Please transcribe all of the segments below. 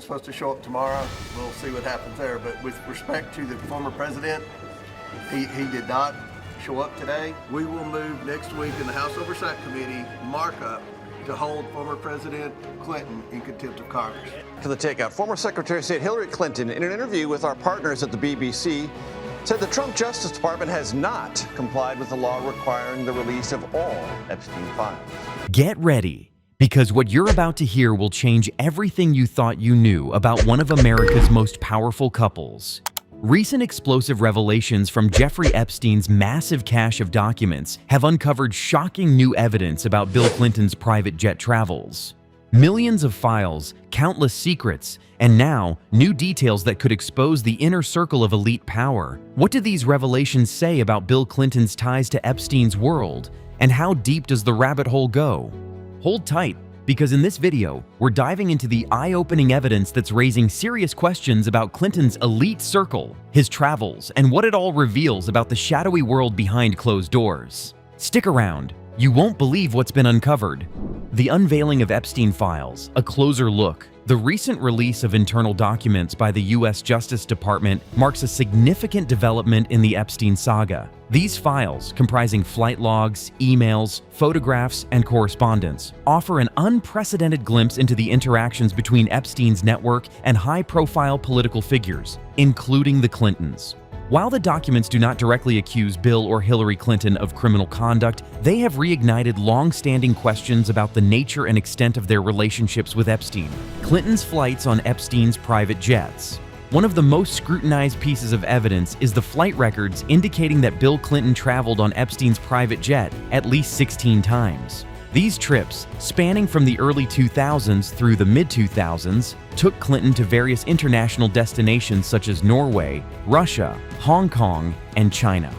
supposed to show up tomorrow. We'll see what happens there. But with respect to the former president, he did not show up today. We will move next week in the House Oversight Committee markup to hold former President Clinton in contempt of Congress. To the takeout, former Secretary of State Hillary Clinton, in an interview with our partners at the BBC, said the Trump Justice Department has not complied with the law requiring the release of all Epstein files. Get ready, because what you're about to hear will change everything you thought you knew about one of America's most powerful couples. Recent explosive revelations from Jeffrey Epstein's massive cache of documents have uncovered shocking new evidence about Bill Clinton's private jet travels. Millions of files, countless secrets, and now new details that could expose the inner circle of elite power. What do these revelations say about Bill Clinton's ties to Epstein's world? And how deep does the rabbit hole go? Hold tight, because in this video, we're diving into the eye-opening evidence that's raising serious questions about Clinton's elite circle, his travels, and what it all reveals about the shadowy world behind closed doors. Stick around. You won't believe what's been uncovered. The unveiling of Epstein files, a closer look. The recent release of internal documents by the U.S. Justice Department marks a significant development in the Epstein saga. These files, comprising flight logs, emails, photographs, and correspondence, offer an unprecedented glimpse into the interactions between Epstein's network and high-profile political figures, including the Clintons. While the documents do not directly accuse Bill or Hillary Clinton of criminal conduct, they have reignited long-standing questions about the nature and extent of their relationships with Epstein. Clinton's flights on Epstein's private jets. One of the most scrutinized pieces of evidence is the flight records indicating that Bill Clinton traveled on Epstein's private jet at least 16 times. These trips, spanning from the early 2000s through the mid-2000s, took Clinton to various international destinations such as Norway, Russia, Hong Kong, and China.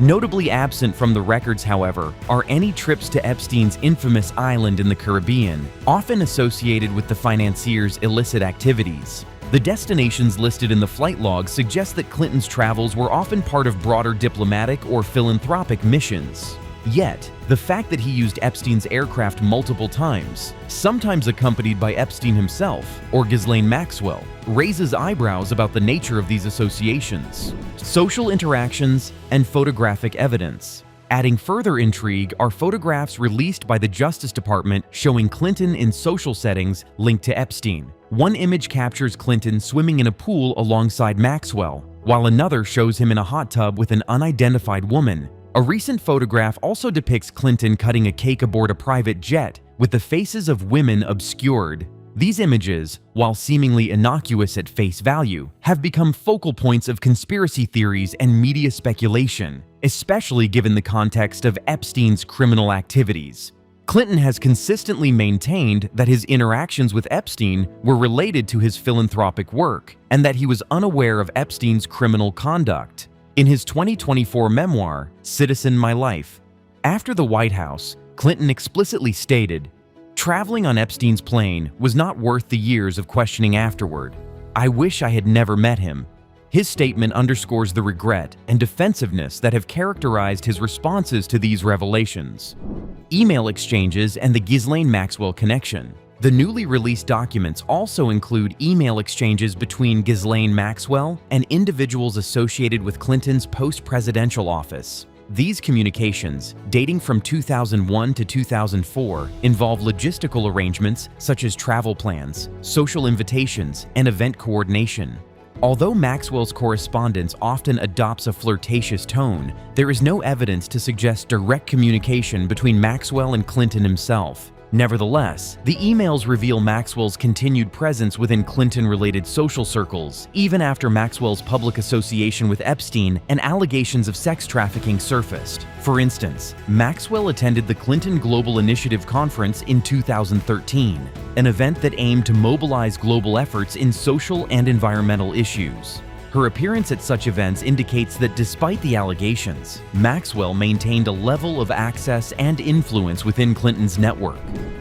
Notably absent from the records, however, are any trips to Epstein's infamous island in the Caribbean, often associated with the financier's illicit activities. The destinations listed in the flight logs suggest that Clinton's travels were often part of broader diplomatic or philanthropic missions. Yet, the fact that he used Epstein's aircraft multiple times, sometimes accompanied by Epstein himself or Ghislaine Maxwell, raises eyebrows about the nature of these associations. Social interactions and photographic evidence. Adding further intrigue are photographs released by the Justice Department showing Clinton in social settings linked to Epstein. One image captures Clinton swimming in a pool alongside Maxwell, while another shows him in a hot tub with an unidentified woman. A recent photograph also depicts Clinton cutting a cake aboard a private jet, with the faces of women obscured. These images, while seemingly innocuous at face value, have become focal points of conspiracy theories and media speculation, especially given the context of Epstein's criminal activities. Clinton has consistently maintained that his interactions with Epstein were related to his philanthropic work, and that he was unaware of Epstein's criminal conduct. In his 2024 memoir, Citizen My Life, after the White House, Clinton explicitly stated, "Traveling on Epstein's plane was not worth the years of questioning afterward. I wish I had never met him." His statement underscores the regret and defensiveness that have characterized his responses to these revelations. Email exchanges and the Ghislaine Maxwell connection. The newly released documents also include email exchanges between Ghislaine Maxwell and individuals associated with Clinton's post-presidential office. These communications, dating from 2001 to 2004, involve logistical arrangements such as travel plans, social invitations, and event coordination. Although Maxwell's correspondence often adopts a flirtatious tone, there is no evidence to suggest direct communication between Maxwell and Clinton himself. Nevertheless, the emails reveal Maxwell's continued presence within Clinton-related social circles, even after Maxwell's public association with Epstein and allegations of sex trafficking surfaced. For instance, Maxwell attended the Clinton Global Initiative Conference in 2013, an event that aimed to mobilize global efforts in social and environmental issues. Her appearance at such events indicates that despite the allegations, Maxwell maintained a level of access and influence within Clinton's network.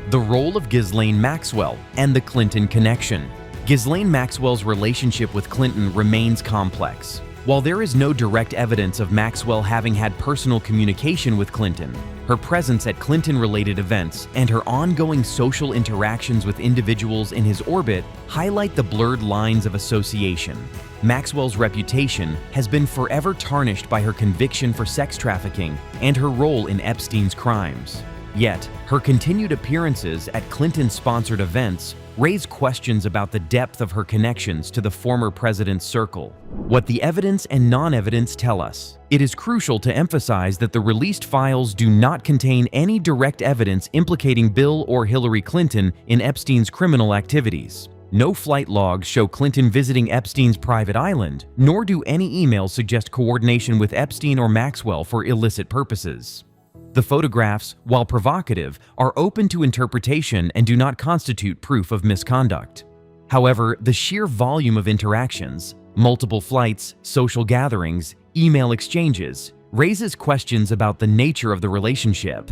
The role of Ghislaine Maxwell and the Clinton connection. Ghislaine Maxwell's relationship with Clinton remains complex. While there is no direct evidence of Maxwell having had personal communication with Clinton, her presence at Clinton-related events and her ongoing social interactions with individuals in his orbit highlight the blurred lines of association. Maxwell's reputation has been forever tarnished by her conviction for sex trafficking and her role in Epstein's crimes. Yet, her continued appearances at Clinton-sponsored events raise questions about the depth of her connections to the former president's circle. What the evidence and non-evidence tell us. It is crucial to emphasize that the released files do not contain any direct evidence implicating Bill or Hillary Clinton in Epstein's criminal activities. No flight logs show Clinton visiting Epstein's private island, nor do any emails suggest coordination with Epstein or Maxwell for illicit purposes. The photographs, while provocative, are open to interpretation and do not constitute proof of misconduct. However, the sheer volume of interactions, multiple flights, social gatherings, email exchanges, raises questions about the nature of the relationship.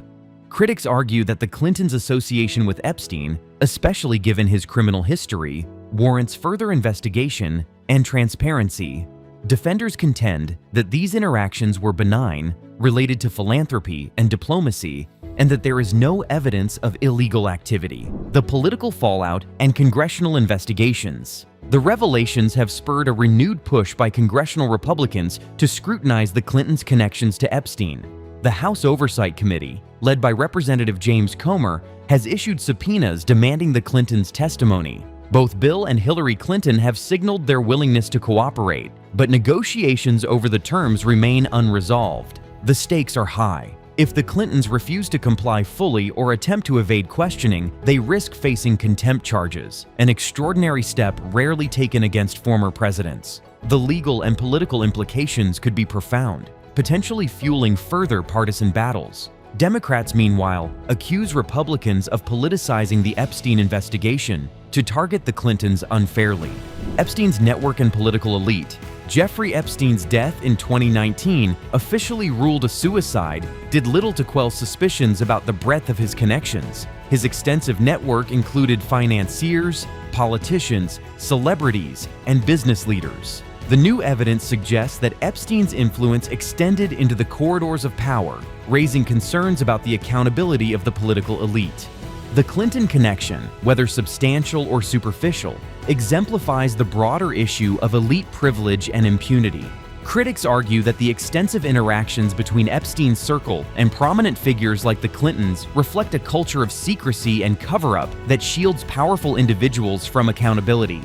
Critics argue that the Clintons' association with Epstein, especially given his criminal history, warrants further investigation and transparency. Defenders contend that these interactions were benign, related to philanthropy and diplomacy, and that there is no evidence of illegal activity. The political fallout and congressional investigations. The revelations have spurred a renewed push by congressional Republicans to scrutinize the Clintons' connections to Epstein. The House Oversight Committee, led by Representative James Comer, has issued subpoenas demanding the Clintons' testimony. Both Bill and Hillary Clinton have signaled their willingness to cooperate, but negotiations over the terms remain unresolved. The stakes are high. If the Clintons refuse to comply fully or attempt to evade questioning, they risk facing contempt charges, an extraordinary step rarely taken against former presidents. The legal and political implications could be profound, potentially fueling further partisan battles. Democrats, meanwhile, accuse Republicans of politicizing the Epstein investigation to target the Clintons unfairly. Epstein's network and political elite. Jeffrey Epstein's death in 2019, officially ruled a suicide, did little to quell suspicions about the breadth of his connections. His extensive network included financiers, politicians, celebrities, and business leaders. The new evidence suggests that Epstein's influence extended into the corridors of power, raising concerns about the accountability of the political elite. The Clinton connection, whether substantial or superficial, exemplifies the broader issue of elite privilege and impunity. Critics argue that the extensive interactions between Epstein's circle and prominent figures like the Clintons reflect a culture of secrecy and cover-up that shields powerful individuals from accountability.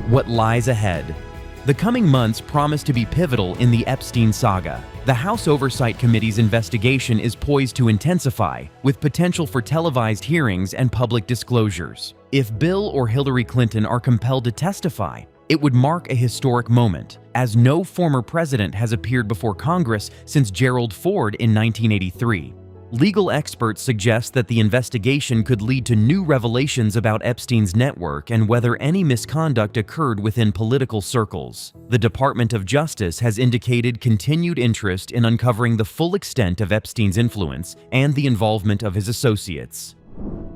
What lies ahead? The coming months promise to be pivotal in the Epstein saga. The House Oversight Committee's investigation is poised to intensify, with potential for televised hearings and public disclosures. If Bill or Hillary Clinton are compelled to testify, it would mark a historic moment, as no former president has appeared before Congress since Gerald Ford in 1983. Legal experts suggest that the investigation could lead to new revelations about Epstein's network and whether any misconduct occurred within political circles. The Department of Justice has indicated continued interest in uncovering the full extent of Epstein's influence and the involvement of his associates.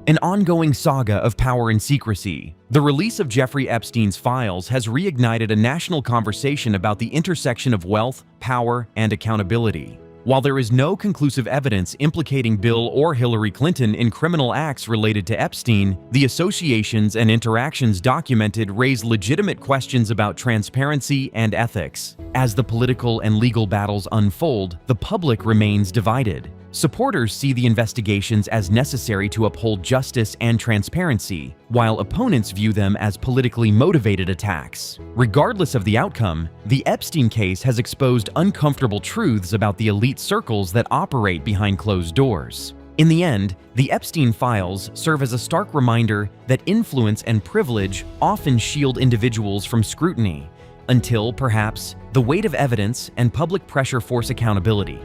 An ongoing saga of power and secrecy. The release of Jeffrey Epstein's files has reignited a national conversation about the intersection of wealth, power, and accountability. While there is no conclusive evidence implicating Bill or Hillary Clinton in criminal acts related to Epstein, the associations and interactions documented raise legitimate questions about transparency and ethics. As the political and legal battles unfold, the public remains divided. Supporters see the investigations as necessary to uphold justice and transparency, while opponents view them as politically motivated attacks. Regardless of the outcome, the Epstein case has exposed uncomfortable truths about the elite circles that operate behind closed doors. In the end, the Epstein files serve as a stark reminder that influence and privilege often shield individuals from scrutiny, until, perhaps, the weight of evidence and public pressure force accountability.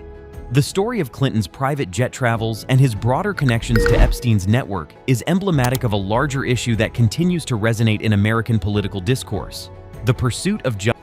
The story of Clinton's private jet travels and his broader connections to Epstein's network is emblematic of a larger issue that continues to resonate in American political discourse: the pursuit of justice.